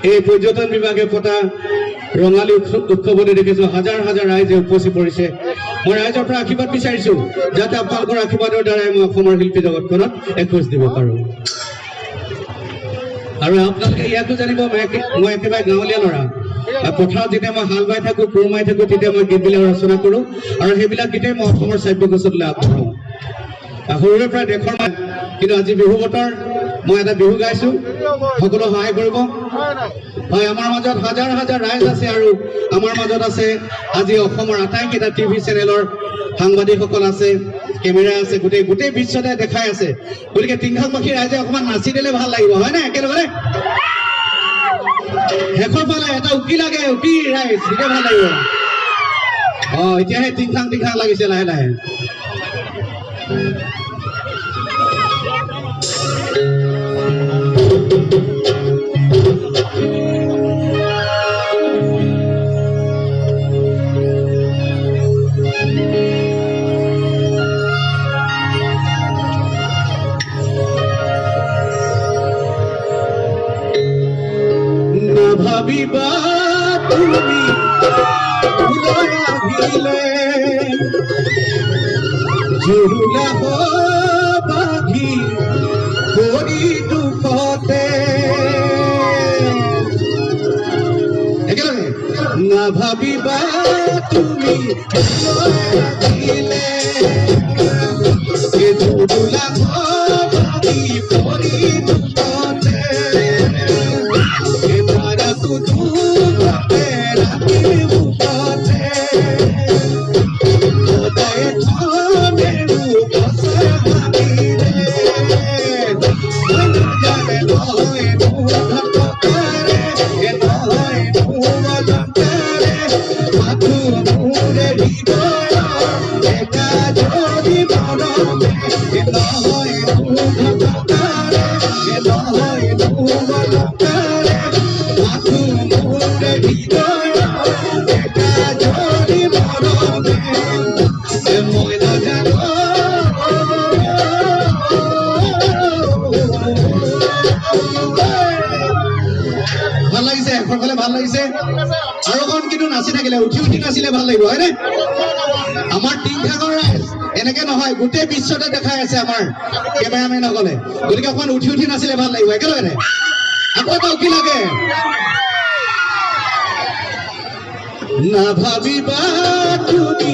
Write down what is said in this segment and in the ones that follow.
এই পৰ্যটন বিভাগে পতা ৰঙালী উৎসৱতে দেখিছোঁ হাজাৰ হাজাৰ ৰাইজে উপচি পৰিছে। মই ৰাইজৰ পৰা আশীৰ্বাদ বিচাৰিছোঁ যাতে আপোনালোকৰ আশীৰ্বাদৰ দ্বাৰাই মই অসমৰ শিল্পী জগতখনত এখোজ দিব পাৰোঁ। আৰু আপোনালোকে ইয়াতো জানিব মই একেবাৰে গাঁৱলীয়া ল'ৰা। পথাৰত যেতিয়া মই হাল বাই থাকোঁ, কোৰ মাৰি থাকোঁ, তেতিয়া মই গীতবিলাক ৰচনা কৰোঁ আৰু সেইবিলাক গীতেই মই অসমৰ শ্ৰাব্য গছলৈ আগবঢ়াওঁ। সৰুৰে পৰা দেশৰ কিন্তু আজি বিহু বতৰ, মই এটা বিহু গাইছোঁ, সকলো সহায় কৰিব। হয়, আমাৰ মাজত হাজাৰ হাজাৰ ৰাইজ আছে আৰু আমাৰ মাজত আছে আজি অসমৰ আটাইকেইটা টিভি চেনেলৰ সাংবাদিকসকল আছে, কেমেৰা আছে, গোটেই বিশ্বতে দেখাই আছে। গতিকে টিংখাংবাসী ৰাইজে অকণমান নাচি দিলে ভাল লাগিব, হয় নাই? একেলগে শেষৰ ফালে এটা উকি লাগে, উকি ৰাইজ, তেতিয়া ভাল লাগিব। এতিয়াহে টিংখাং লাগিছে লাহে লাহে। ভাবিবা তুমি আহিলে জুৰুলা বাঘি কৰি দুখতে একেলগে নাভাবিবা তুমি আহিলে জুৰুলা বাঘি কৰি দুখতে ভাল লাগিছে আৰু অকণ কিন্তু নাচি থাকিলে উঠি নাচিলে ভাল লাগিব, হয়নে? আমাৰ টিংখাঙৰ ৰাইজ এনেকে নহয়, গোটেই বিশ্বতে দেখাই আছে আমাৰ কেমেৰামেনসকলে। গতিকে অকণ উঠি নাচিলে ভাল লাগিব, একেলগে আকৌ এটা উঠি লাগে। নাভাবিবা তুমি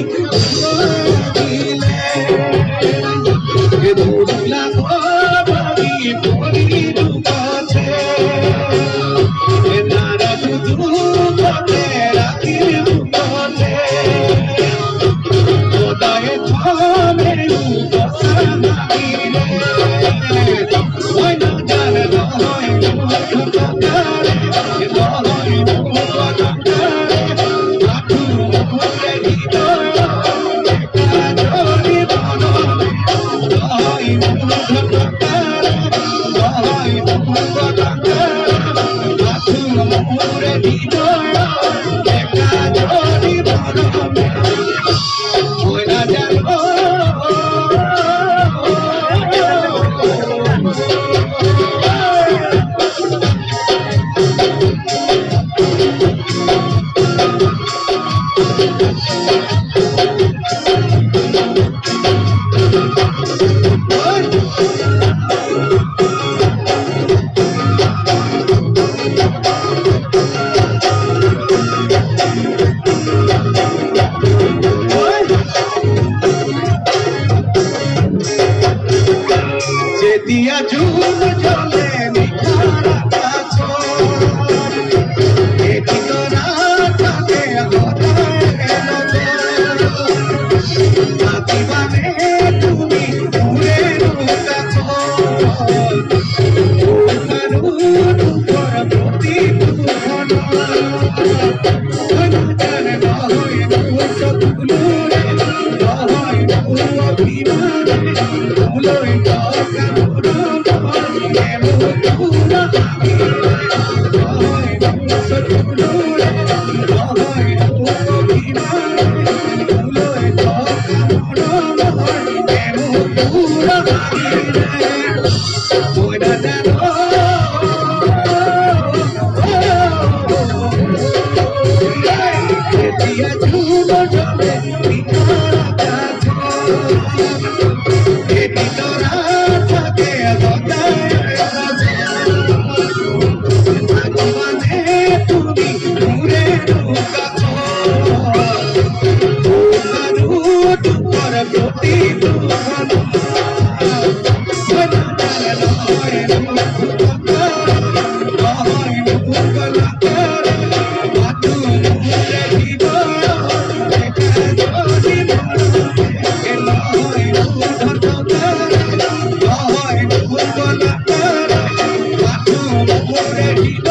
Thank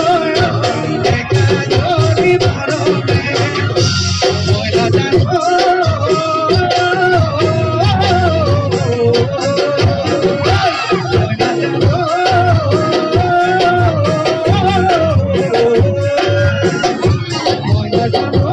you.